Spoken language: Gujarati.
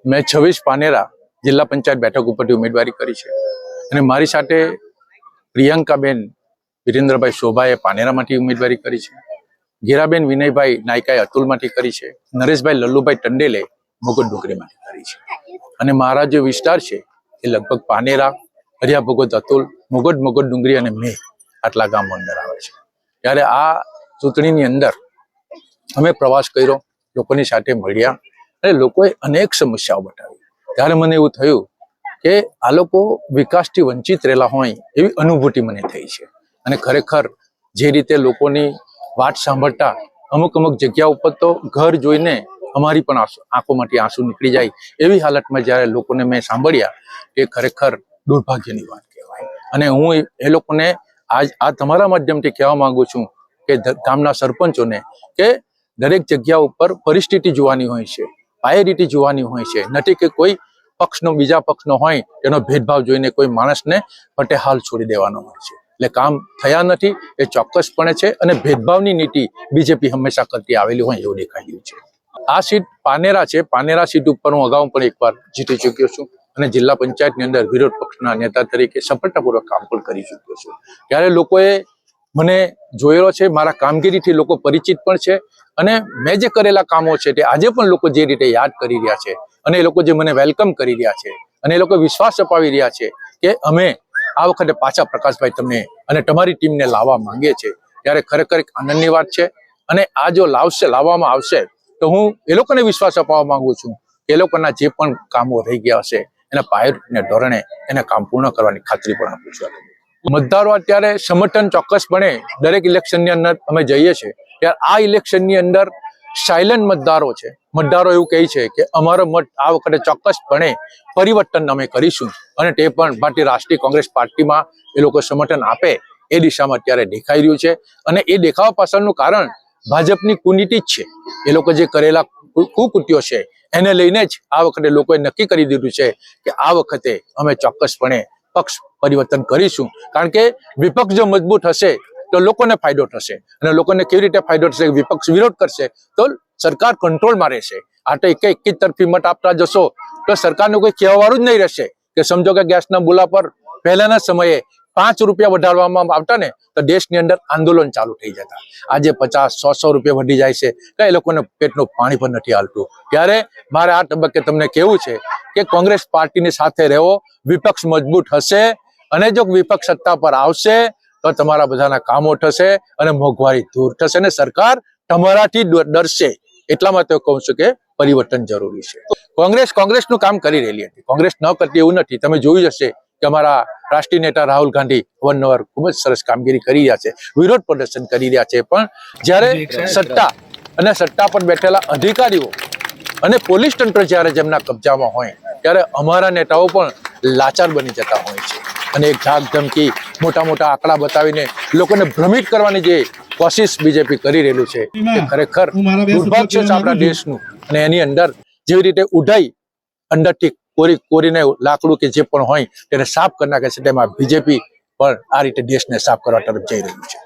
મેં 26 પાનેરા જિલ્લા પંચાયત બેઠક ઉપરથી ઉમેદવારી કરી છે અને મારી સાથે પ્રિયંકાબેન વિરેન્દ્રભાઈ શોભાએ પાનેરામાંથી ઉમેદવારી કરી છે, ગીરાબેન વિનયભાઈ નાયકાએ અતુલમાંથી કરી છે, નરેશભાઈ લલ્લુભાઈ ટંડેલે મુગટ ડુંગરીમાંથી કરી છે અને મારા જે વિસ્તાર છે એ લગભગ પાનેરા, હરિયા ભગત, અતુલ, મુગટ ડુંગરી અને મેં આટલા ગામો અંદર આવે છે। ત્યારે આ ચૂંટણીની અંદર અમે પ્રવાસ કર્યો, લોકોની સાથે મળ્યા અને લોકોએ અનેક સમસ્યાઓ બતાવી। ત્યારે મને એવું થયું કે આ લોકો વિકાસથી વંચિત રહેલા હોય એવી અનુભૂતિ મને થઈ છે અને ખરેખર જે રીતે લોકોની વાત સાંભળતા અમુક જગ્યા ઉપર તો ઘર જોઈને અમારી પણ આંખોમાંથી આંસુ નીકળી જાય એવી હાલતમાં જ્યારે લોકોને મેં સાંભળ્યા એ ખરેખર દુર્ભાગ્યની વાત કહેવાય। અને હું એ લોકોને આ તમારા માધ્યમથી કહેવા માંગુ છું કે ગામના સરપંચોને કે દરેક જગ્યા ઉપર પરિસ્થિતિ જોવાની હોય છે, પાયરીટી જોવાની હોય છે, નથી કે કોઈ પક્ષનો બીજા પક્ષનો હોય એનો ભેદભાવ જોઈને કોઈ માણસને ફટે હાલ છોડી દેવાનો હોય છે। એટલે કામ થયા નથી એ ચોક્કસપણે છે અને ભેદભાવની નીતિ બીજેપી હંમેશા કરતી આવેલી હોય એવું દેખાઈ રહ્યું છે। આ સીટ પાનેરા છે, પાનેરા સીટ ઉપર હું અગાઉ પણ એકવાર જીતી ચૂક્યો છું અને જિલ્લા પંચાયતની અંદર વિરોધ પક્ષના નેતા તરીકે સફળતાપૂર્વક કામ પણ કરી ચૂક્યો છું। ત્યારે લોકોએ મને જોયેલો છે, મારા કામગીરીથી લોકો પરિચિત પણ છે અને મેં જે કરેલા કામો છે તે આજે પણ લોકો જે રીતે યાદ કરી રહ્યા છે અને એ લોકો જે મને વેલકમ કરી રહ્યા છે અને એ લોકો વિશ્વાસ અપાવી રહ્યા છે કે અમે આ વખતે પાછા પ્રકાશભાઈ તમને અને તમારી ટીમને લાવવા માંગીએ છીએ, ત્યારે ખરેખર એક આનંદની વાત છે। અને આ જો લાવવામાં આવશે તો હું એ લોકોને વિશ્વાસ અપાવવા માંગુ છું કે એ લોકોના જે પણ કામો રહી ગયા હશે એના પાયરોટીના ધોરણે એને કામ પૂર્ણ કરવાની ખાતરી પણ આપું છું। મતદારો અત્યારે સમર્થન ચોક્કસપણે દરેક ઇલેક્શનની અંદર અમે જઈએ છીએ ત્યારે આ ઇલેક્શનની અંદર સાયલન્ટ મતદારો છે। મતદારો એવું કહે છે કે અમારો મત આ વખતે ચોક્કસપણે પરિવર્તન અમે કરીશું અને તે પણ ભારતીય રાષ્ટ્રીય કોંગ્રેસ પાર્ટીમાં એ લોકો સમર્થન આપે એ દિશામાં અત્યારે દેખાઈ રહ્યું છે। અને એ દેખાવા પાછળનું કારણ ભાજપની કુનીતિ જ છે। એ લોકો જે કરેલા કુકૃત્યો છે એને લઈને જ આ વખતે લોકોએ નક્કી કરી દીધું છે કે આ વખતે અમે ચોક્કસપણે પક્ષ પરિવર્તન કરીશું, કારણ કે વિપક્ષ જો મજબૂત હશે તો લોકોને ફાયદો થશે અને લોકોને કેવી રીતે ફાયદો થશે? વિપક્ષ વિરોધ કરશે તો સરકાર કંટ્રોલમાં રહેશે। આ તો એક જ તરફી મત આપતા જશો તો સરકારનું કોઈ કહેવાવાળું જ નહીં રહેશે કે સમજો કે ગેસના બુલા પર પહેલાના સમયે 5 રૂપિયા વધારવામાં આવતા ને તો દેશની અંદર આંદોલન ચાલુ થઈ જતા। આજે 50-100 રૂપિયા વધી જાય છે તો એ લોકોને પેટનું પાણી પણ નથી હાલતું। ત્યારે મારે આ તબક્કે તમને કહેવું છે કે કોંગ્રેસ પાર્ટીની સાથે રહેવો, વિપક્ષ મજબૂત હશે અને જો વિપક્ષ સત્તા પર આવશે તો તમારા બધાના કામો થશે અને મોંઘવારી દૂર થશે અને સરકાર તમારાથી ડરશે। એટલા માટે કહું છું કે પરિવર્તન જરૂરી છે। કોંગ્રેસનું કામ કરી રહેલી હતી, કોંગ્રેસ ન કરતી એવું નથી। તમે જોયું હશે કે અમારા રાષ્ટ્રીય નેતા રાહુલ ગાંધી અવારનવાર ખૂબ જ સરસ કામગીરી કરી રહ્યા છે, વિરોધ પ્રદર્શન કરી રહ્યા છે, પણ જ્યારે સત્તા પર બેઠેલા અધિકારીઓ અને પોલીસ તંત્ર જ્યારે જેમના કબજામાં હોય ત્યારે અમારા નેતાઓ પણ લાચાર બની જતા હોય છે અને એક ધાક ધમકી, મોટા આંકડા બતાવીને લોકોને ભ્રમિત કરવાની જે કોશિશ બીજેપી કરી રહેલું છે એ ખરેખર દુર્ભાગ્ય છે આપણા દેશનું। અને એની અંદર જેવી રીતે ઉડાઈ અંદરથી કોરીને લાકડું કે જે પણ હોય તેને સાફ કરી નાખે છે, તેમાં બીજેપી પણ આ રીતે દેશને સાફ કરવા તરફ જઈ રહ્યું છે।